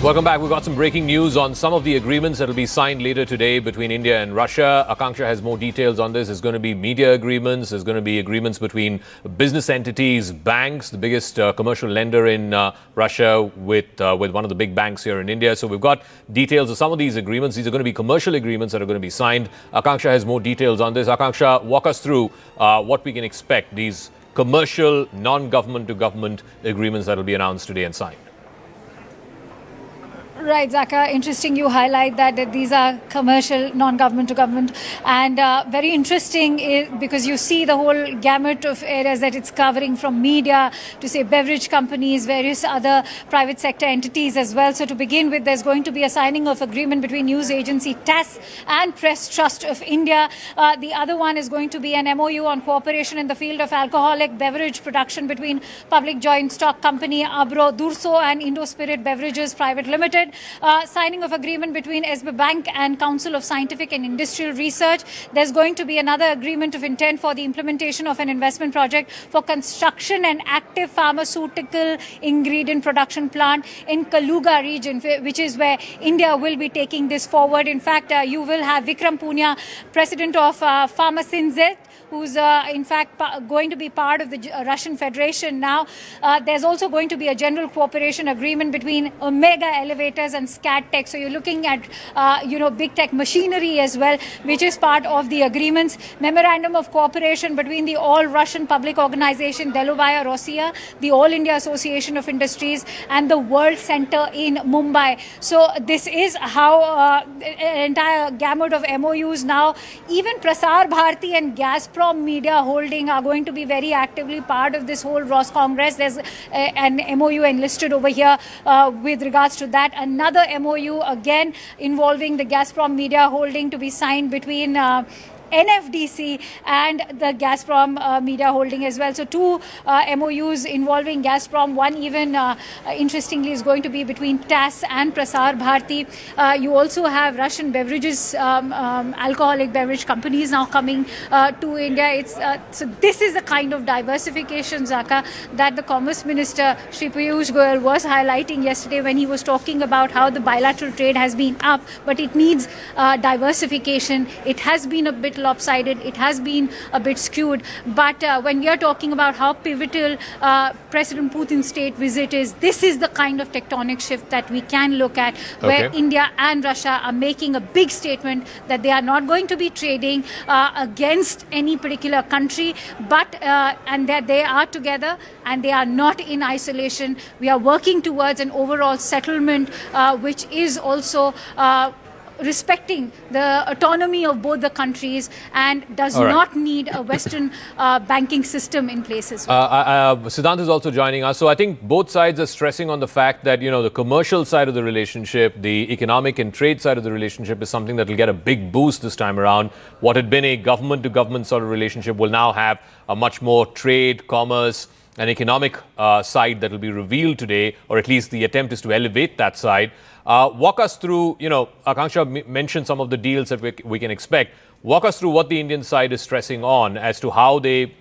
Welcome back. We've got some breaking news on some of the agreements that will be signed later today between India and Russia. Akanksha has more details on this. There's going to be media agreements. There's going to be agreements between business entities, banks, the biggest commercial lender in Russia with one of the big banks here in India. So we've got details of some of these agreements. These are going to be commercial agreements that are going to be signed. Akanksha has more details on this. Akanksha, walk us through what we can expect, these commercial, non-government to government agreements that will be announced today and signed. Right, Zaka. Interesting you highlight that these are commercial, non-government to government. And very interesting because you see the whole gamut of areas that it's covering, from media to, say, beverage companies, various other private sector entities as well. So to begin with, there's going to be a signing of agreement between news agency TASS and Press Trust of India. The other one is going to be an MOU on cooperation in the field of alcoholic beverage production between public joint stock company Abro Durso and Indo Spirit Beverages Private Limited. Signing of agreement between SB Bank and Council of Scientific and Industrial Research. There's going to be another agreement of intent for the implementation of an investment project for construction and active pharmaceutical ingredient production plant in Kaluga region, which is where India will be taking this forward. In fact, you will have Vikram Punia, president of Pharmacinzet, who's in fact going to be part of the Russian Federation now. There's also going to be a general cooperation agreement between Omega Elevators and Scat Tech. So you're looking at, big tech machinery as well, which is part of the agreements. Memorandum of cooperation between the All-Russian Public Organization Delovaya Rossiya, the All India Association of Industries, and the World Center in Mumbai. So this is how an entire gamut of MOUs now. Even Prasar Bharati and Gazprom Media Holding are going to be very actively part of this whole Ross Congress. There's an MOU enlisted over here with regards to that. Another MOU again involving the Gazprom Media Holding to be signed between NFDC and the Gazprom Media Holding as well. So two MOUs involving Gazprom. One even interestingly is going to be between TASS and Prasar Bharati. You also have Russian beverages, alcoholic beverage companies now coming to India. So this is the kind of diversification, Zaka, that the Commerce Minister Shri Piyush Goyal was highlighting yesterday when he was talking about how the bilateral trade has been up, but it needs diversification. It has been a bit lopsided, it has been a bit skewed, but when we are talking about how pivotal President Putin's state visit is, this is the kind of tectonic shift that we can look at, where India and Russia are making a big statement that they are not going to be trading against any particular country, but and that they are together and they are not in isolation. We are working towards an overall settlement which is also respecting the autonomy of both the countries and does not need a Western banking system in place as well. Siddhant is also joining us. So I think both sides are stressing on the fact that, the commercial side of the relationship, the economic and trade side of the relationship is something that will get a big boost this time around. What had been a government-to-government sort of relationship will now have a much more trade, commerce, and economic side that will be revealed today, or at least the attempt is to elevate that side. Walk us through, Akanksha mentioned some of the deals that we can expect. Walk us through what the Indian side is stressing on as to how they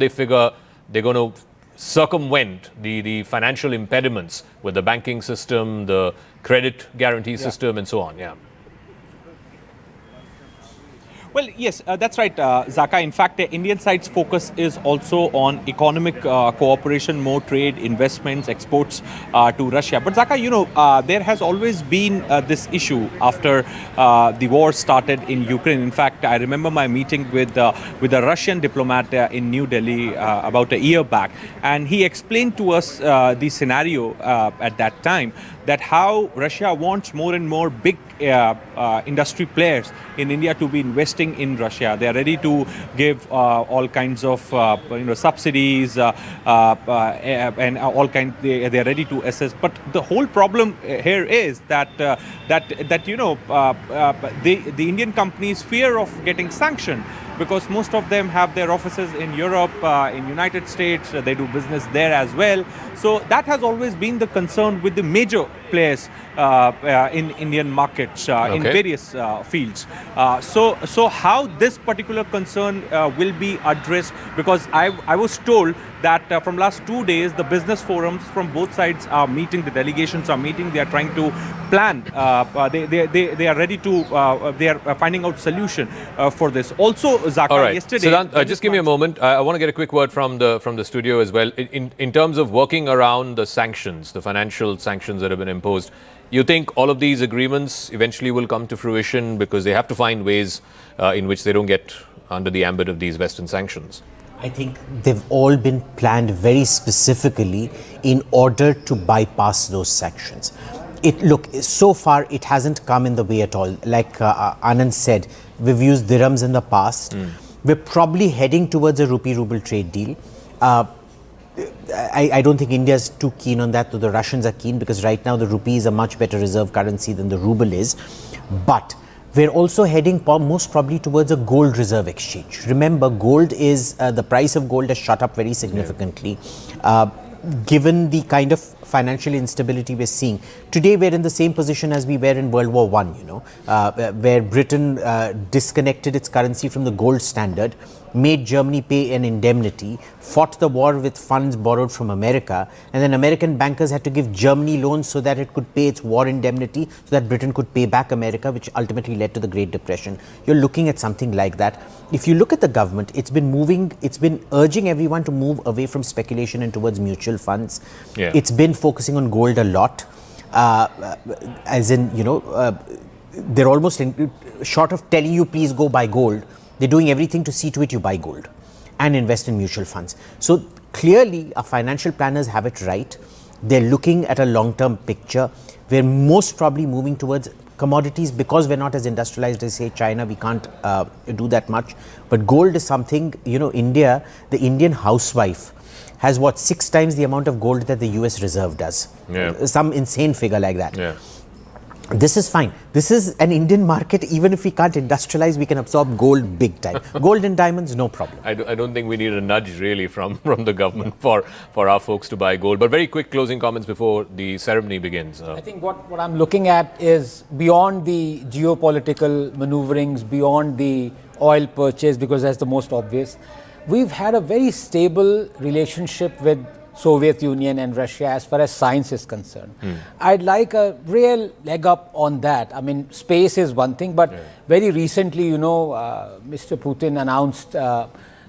figure they're going to circumvent the financial impediments with the banking system, the credit guarantee system, and so on. Yeah. Well, yes, that's right, Zaka. In fact, the Indian side's focus is also on economic cooperation, more trade, investments, exports to Russia. But Zaka, there has always been this issue after the war started in Ukraine. In fact, I remember my meeting with a Russian diplomat in New Delhi about a year back, and he explained to us the scenario at that time, that how Russia wants more and more big industry players in India to be investing in Russia. They are ready to give all kinds of subsidies and all kinds. They are ready to assess. But the whole problem here is that the Indian companies fear of getting sanctioned, because most of them have their offices in Europe, in United States. They do business there as well. So that has always been the concern with the major players in Indian markets in various fields. So how this particular concern will be addressed, because I was told that from last 2 days the business forums from both sides are meeting, the delegations are meeting, they are trying to plan, they are ready to, they are finding out solution for this. Also, Zaka, yesterday... Siddhant, just give me a moment. I want to get a quick word from the studio as well. In terms of working around the sanctions, the financial sanctions that have been imposed, you think all of these agreements eventually will come to fruition because they have to find ways in which they don't get under the ambit of these Western sanctions? I think they've all been planned very specifically in order to bypass those sanctions. Look, so far it hasn't come in the way at all. Like Anand said, we've used dirhams in the past. We're probably heading towards a rupee-ruble trade deal. I don't think India is too keen on that, though the Russians are keen, because right now the rupee is a much better reserve currency than the ruble is. But we're also heading most probably towards a gold reserve exchange. Remember, gold is, the price of gold has shot up very significantly. Given the kind of financial instability we're seeing. Today we're in the same position as we were in World War I, where Britain disconnected its currency from the gold standard, made Germany pay an indemnity, fought the war with funds borrowed from America, and then American bankers had to give Germany loans so that it could pay its war indemnity, so that Britain could pay back America, which ultimately led to the Great Depression. You're looking at something like that. If you look at the government, it's been urging everyone to move away from speculation and towards mutual funds. Yeah. It's been focusing on gold a lot, as in, they're almost short of telling you, please go buy gold. They're doing everything to see to it you buy gold and invest in mutual funds. So clearly, our financial planners have it right. They're looking at a long-term picture. We're most probably moving towards commodities because we're not as industrialized as, say, China. We can't do that much. But gold is something, India, the Indian housewife has 6 times the amount of gold that the US Reserve does. Yeah. Some insane figure like that. Yeah. This is fine. This is an Indian market. Even if we can't industrialize, we can absorb gold big time. Gold and diamonds, no problem. I don't think we need a nudge really from the government for our folks to buy gold. But very quick closing comments before the ceremony begins. I think what I'm looking at is beyond the geopolitical maneuverings, beyond the oil purchase, because that's the most obvious. We've had a very stable relationship with Soviet Union and Russia as far as science is concerned. I'd like a real leg up on that. I mean, space is one thing, but very recently, Mr. Putin announced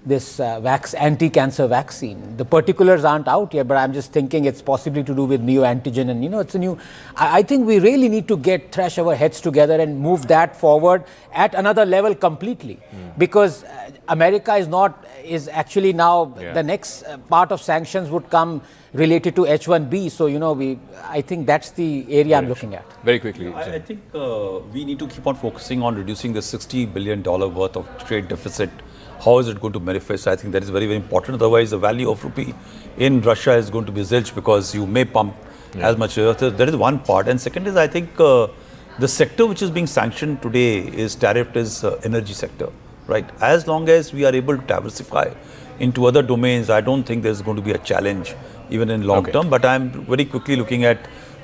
this anti-cancer vaccine. The particulars aren't out yet, but I'm just thinking it's possibly to do with neoantigen, and it's a new. I think we really need to thrash our heads together and move that forward at another level completely, because America is actually now the next part of sanctions would come related to H1B. So I think that's the area I'm looking at. Very quickly, I think we need to keep on focusing on reducing the $60 billion worth of trade deficit. How is it going to manifest? I think that is very, very important. Otherwise, the value of rupee in Russia is going to be zilch, because you may pump as much. That is one part. And second is, I think the sector which is being sanctioned today is tariffed as energy sector, right? As long as we are able to diversify into other domains, I don't think there's going to be a challenge even in long term. But I'm very quickly looking at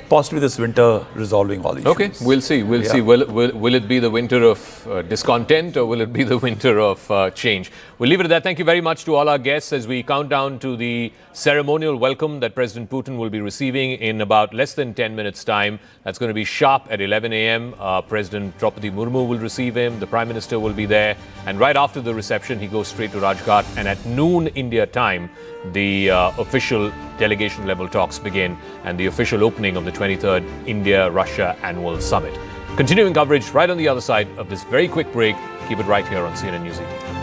possibly this winter resolving all issues. Okay, we'll see. We'll see. Will it be the winter of discontent, or will it be the winter of change? We'll leave it at that. Thank you very much to all our guests as we count down to the ceremonial welcome that President Putin will be receiving in about less than 10 minutes' time. That's going to be sharp at 11 a.m. President Draupadi Murmu will receive him. The Prime Minister will be there. And right after the reception, he goes straight to Rajghat. And at noon India time, the official delegation level talks begin and the official opening of the 23rd India-Russia Annual Summit. Continuing coverage right on the other side of this very quick break. Keep it right here on CNN News 18.